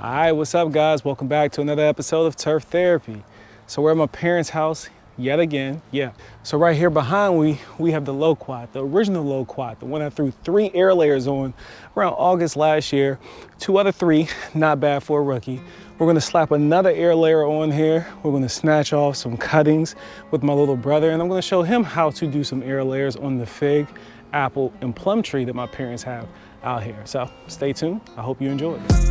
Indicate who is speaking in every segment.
Speaker 1: All right, what's up guys? Welcome back to another episode of Turf Therapy. So we're at my parents' house yet again, So right here behind we have the loquat, the original loquat, the one I threw 3 air layers on around August last year. 2 out of 3, not bad for a rookie. We're gonna slap another air layer on here. We're gonna snatch off some cuttings with my little brother, and I'm gonna show him how to do some air layers on the fig, apple, and plum tree that my parents have out here. So stay tuned, I hope you enjoy this.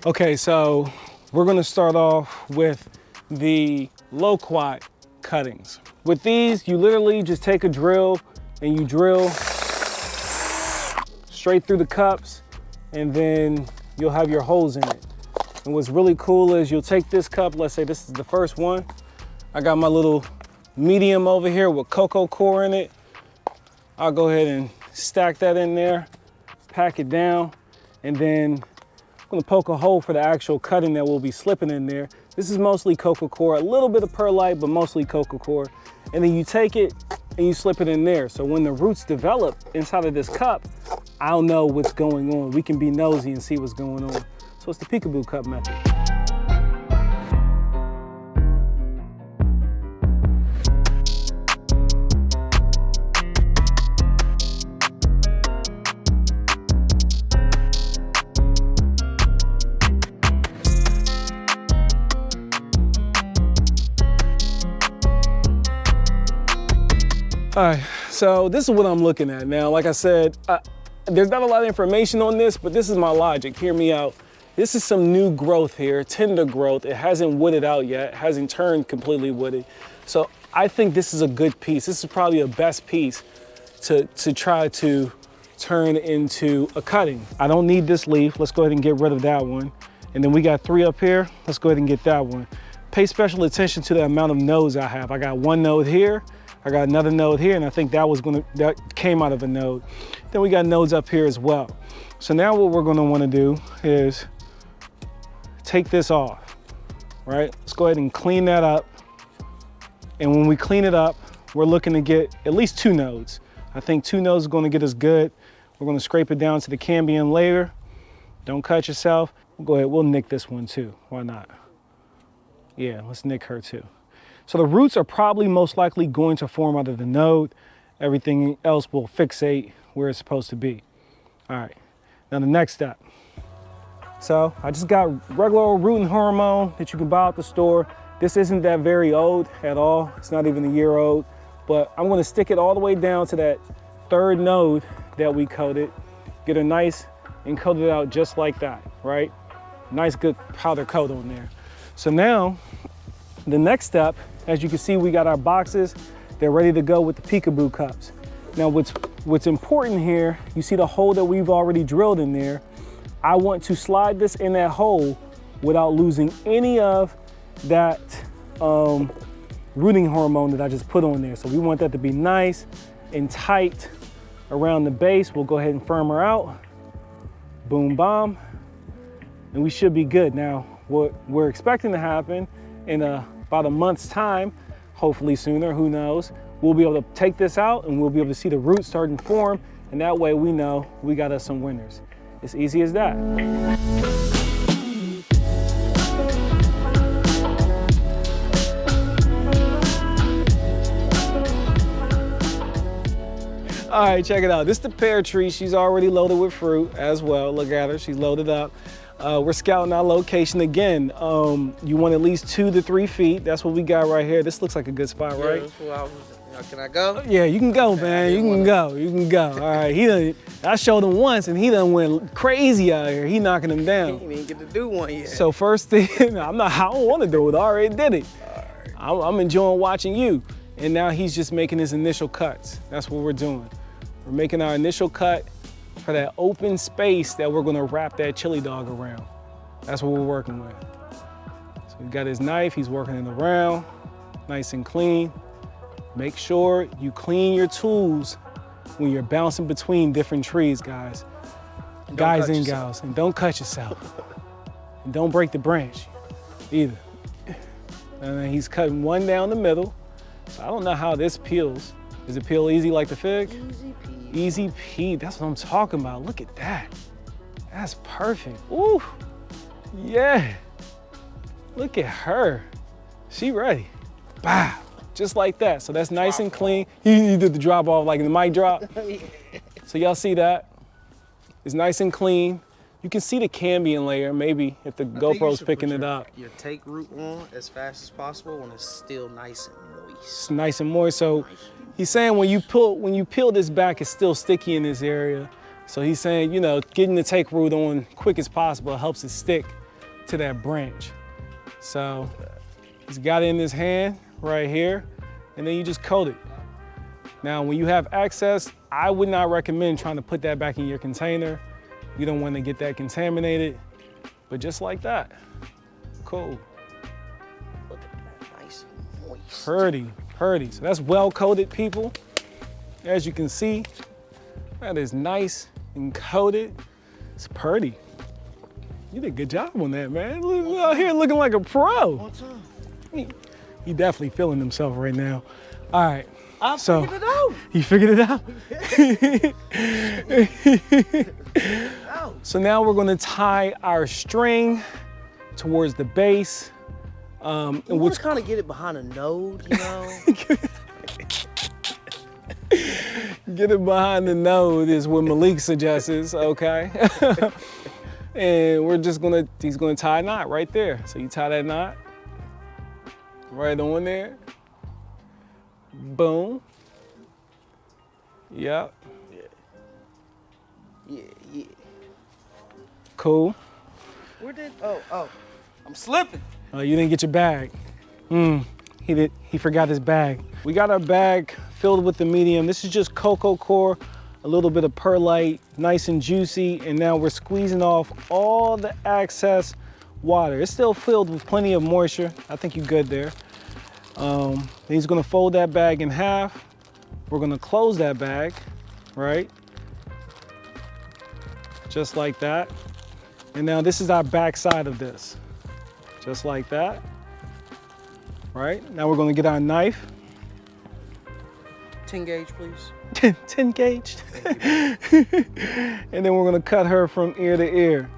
Speaker 1: Okay, so we're gonna start off with the loquat cuttings. With these, you literally just take a drill and you drill straight through the cups, and then you'll have your holes in it. And what's really cool is you'll take this cup, let's say this is the first one. I got my little medium over here with Coco Coir in it. I'll go ahead and stack that in there, pack it down, and then I'm gonna poke a hole for the actual cutting that will be slipping in there. This is mostly Coco Coir, a little bit of perlite, but mostly Coco Coir. And then you take it and you slip it in there. So when the roots develop inside of this cup, I'll know what's going on. We can be nosy and see what's going on. So it's the peekaboo cup method. All right, so this is what I'm looking at now. Like I said, there's not a lot of information on this, but this is my logic. Hear me out. This is some new growth here, tender growth. It hasn't wooded out yet, hasn't turned completely wooded. So I think this is a good piece. This is probably a best piece to try to turn into a cutting. I don't need this leaf. Let's go ahead and get rid of that one. And then we got 3 up here. Let's go ahead and get that one. Pay special attention to the amount of nodes I have. I got 1 node here. I got another node here, and I think that came out of a node. Then we got nodes up here as well. So now what we're gonna wanna do is take this off, right? Let's go ahead and clean that up. And when we clean it up, we're looking to get at least 2 nodes. I think 2 nodes is gonna get us good. We're gonna scrape it down to the cambium layer. Don't cut yourself. We'll go ahead, we'll nick this one too, why not? Yeah, let's nick her too. So the roots are probably most likely going to form out of the node. Everything else will fixate where it's supposed to be. All right, now the next step. So I just got regular old rooting hormone that you can buy at the store. This isn't that very old at all. It's not even a year old, but I'm gonna stick it all the way down to that 3rd node that we coated, get a nice and coat it out just like that, right? Nice good powder coat on there. So now, the next step, as you can see, we got our boxes. They're ready to go with the peekaboo cups. Now what's important here, you see the hole that we've already drilled in there. I want to slide this in that hole without losing any of that rooting hormone that I just put on there. So we want that to be nice and tight around the base. We'll go ahead and firm her out. Boom, bomb. And we should be good. Now, what we're expecting to happen in about a month's time, hopefully sooner, who knows, we'll be able to take this out and we'll be able to see the roots starting to form, and that way we know we got us some winners. It's easy as that. All right, check it out. This is the pear tree. She's already loaded with fruit as well. Look at her, she's loaded up. We're scouting our location again. You want at least 2 to 3 feet. That's what we got right here. This looks like a good spot, right?
Speaker 2: That's what can I go?
Speaker 1: Yeah, you can go, man. You can go. You can go. All right. I showed him once, and he done went crazy out here. He knocking him down.
Speaker 2: He didn't get to do one yet.
Speaker 1: So first thing, I don't want to do it. I already did it. Right. I'm enjoying watching you. And now he's just making his initial cuts. That's what we're doing. We're making our initial cut for that open space that we're gonna wrap that chili dog around. That's what we're working with. So we got his knife, he's working it around, nice and clean. Make sure you clean your tools when you're bouncing between different trees, guys. Guys and gals, and don't cut yourself. And don't break the branch either. And then he's cutting one down the middle. So I don't know how this peels. Does it peel easy like the fig?
Speaker 2: Easy peasy.
Speaker 1: Easy pea, that's what I'm talking about. Look at that. That's perfect. Ooh, yeah. Look at her. She ready. Bow, just like that. So that's nice and clean. He did the drop off like in the mic drop. So y'all see that? It's nice and clean. You can see the cambium layer, maybe, if the GoPro's picking it up.
Speaker 2: Your take root on as fast as possible when it's still nice and moist.
Speaker 1: It's nice and moist. So he's saying when you peel this back, it's still sticky in this area. So he's saying, you know, getting the take root on quick as possible helps it stick to that branch. So he's got it in his hand right here, and then you just coat it. Now, when you have excess, I would not recommend trying to put that back in your container. You don't want to get that contaminated, but just like that. Cool.
Speaker 2: Look at that, nice and moist.
Speaker 1: Pretty. So that's well coated, people. As you can see, that is nice and coated. It's pretty. You did a good job on that, man. Look out here looking like a pro. He definitely feeling himself right now. All right.
Speaker 2: I figured it out.
Speaker 1: You figured it out? So now we're gonna tie our string towards the base.
Speaker 2: You want to kind of get it behind a node, you know?
Speaker 1: Get it behind the node is what Malik suggests, okay? And he's gonna tie a knot right there. So you tie that knot right on there. Boom. Yep.
Speaker 2: Yeah.
Speaker 1: Cool.
Speaker 2: Where did, oh, I'm slipping.
Speaker 1: Oh, you didn't get your bag. He forgot his bag. We got our bag filled with the medium. This is just Coco Coir, a little bit of perlite, nice and juicy, and now we're squeezing off all the excess water. It's still filled with plenty of moisture. I think you're good there. He's gonna fold that bag in half. We're gonna close that bag, right? Just like that. And now this is our back side of this. Just like that, right? Now we're gonna get our knife.
Speaker 2: 10 gauge, please.
Speaker 1: 10 gauge. And then we're gonna cut her from ear to ear,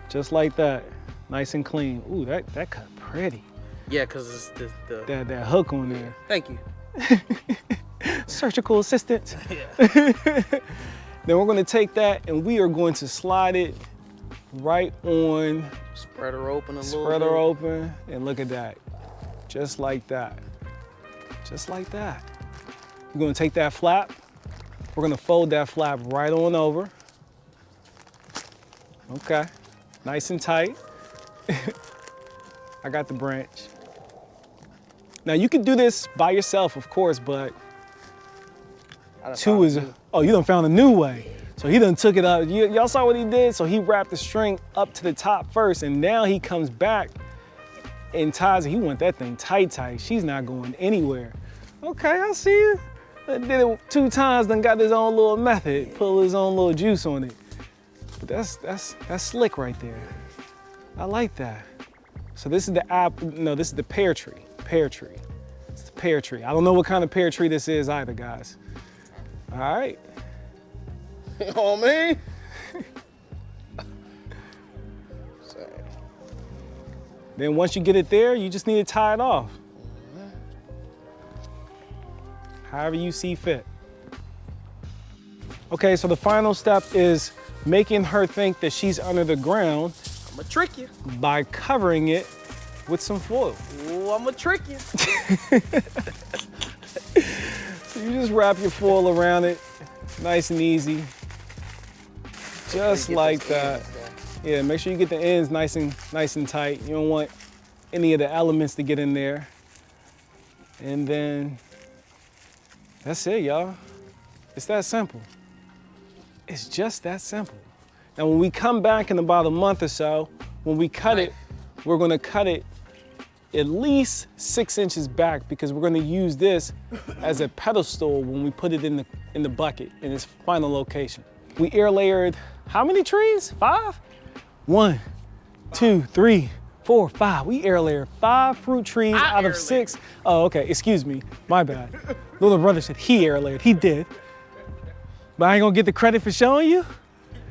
Speaker 1: just like that, nice and clean. Ooh, that cut pretty.
Speaker 2: Yeah, because it's the
Speaker 1: that hook on there.
Speaker 2: Thank you.
Speaker 1: Surgical assistance.
Speaker 2: Yeah.
Speaker 1: Then we're gonna take that and we are going to slide it right on.
Speaker 2: Spread her open a little bit.
Speaker 1: Spread her open, and look at that. Just like that. Just like that. You're gonna take that flap. We're gonna fold that flap right on over. Okay, nice and tight. I got the branch. Now you can do this by yourself, of course, but two is, oh, you done found a new way. So he done took it up. Y'all saw what he did? So he wrapped the string up to the top first, and now he comes back and ties it. He want that thing tight. She's not going anywhere. Okay, I see you. Did it 2 times, then got his own little method, pull his own little juice on it. But that's slick right there. I like that. So this is this is the pear tree. It's the pear tree. I don't know what kind of pear tree this is either, guys. All right.
Speaker 2: Oh, man.
Speaker 1: Then once you get it there, you just need to tie it off. However you see fit. Okay, so the final step is making her think that she's under the ground.
Speaker 2: I'm gonna trick you.
Speaker 1: By covering it with some foil.
Speaker 2: Ooh, I'm gonna trick you.
Speaker 1: So you just wrap your foil around it, nice and easy. Just like that. Yeah, make sure you get the ends nice and tight. You don't want any of the elements to get in there. And then that's it, y'all. It's that simple. It's just that simple. Now, when we come back in about a month or so, when we cut it, we're gonna cut it at least 6 inches back because we're gonna use this as a pedestal when we put it in the bucket in its final location. We air layered How many trees? 5? 1, 2, 3, 4, 5. We air layered 5 fruit trees out of 6. Oh, okay, excuse me, my bad. Little brother said he air layered, he did. But I ain't gonna get the credit for showing you?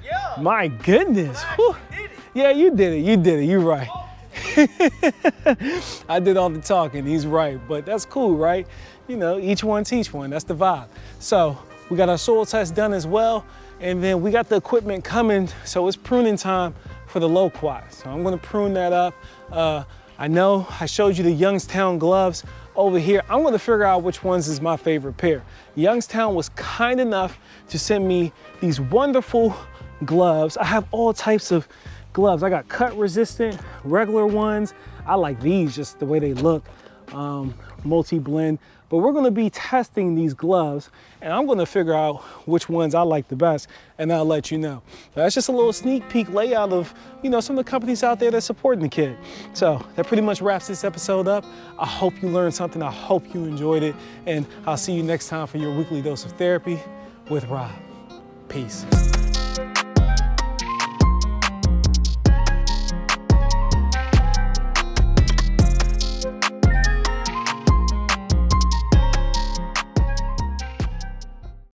Speaker 2: Yeah.
Speaker 1: My goodness. Yeah, you did it, you're right. I did all the talking, he's right, but that's cool, right? You know, each one teach one, that's the vibe. So we got our soil test done as well, and then we got the equipment coming, so it's pruning time for the loquat. So I'm gonna prune that up. I know I showed you the Youngstown gloves over here. I'm gonna figure out which ones is my favorite pair. Youngstown was kind enough to send me these wonderful gloves. I have all types of gloves. I got cut resistant, regular ones. I like these just the way they look, multi-blend. But we're gonna be testing these gloves and I'm gonna figure out which ones I like the best and I'll let you know. That's just a little sneak peek layout of, you know, some of the companies out there that's supporting the kid. So that pretty much wraps this episode up. I hope you learned something. I hope you enjoyed it. And I'll see you next time for your weekly dose of therapy with Rob. Peace.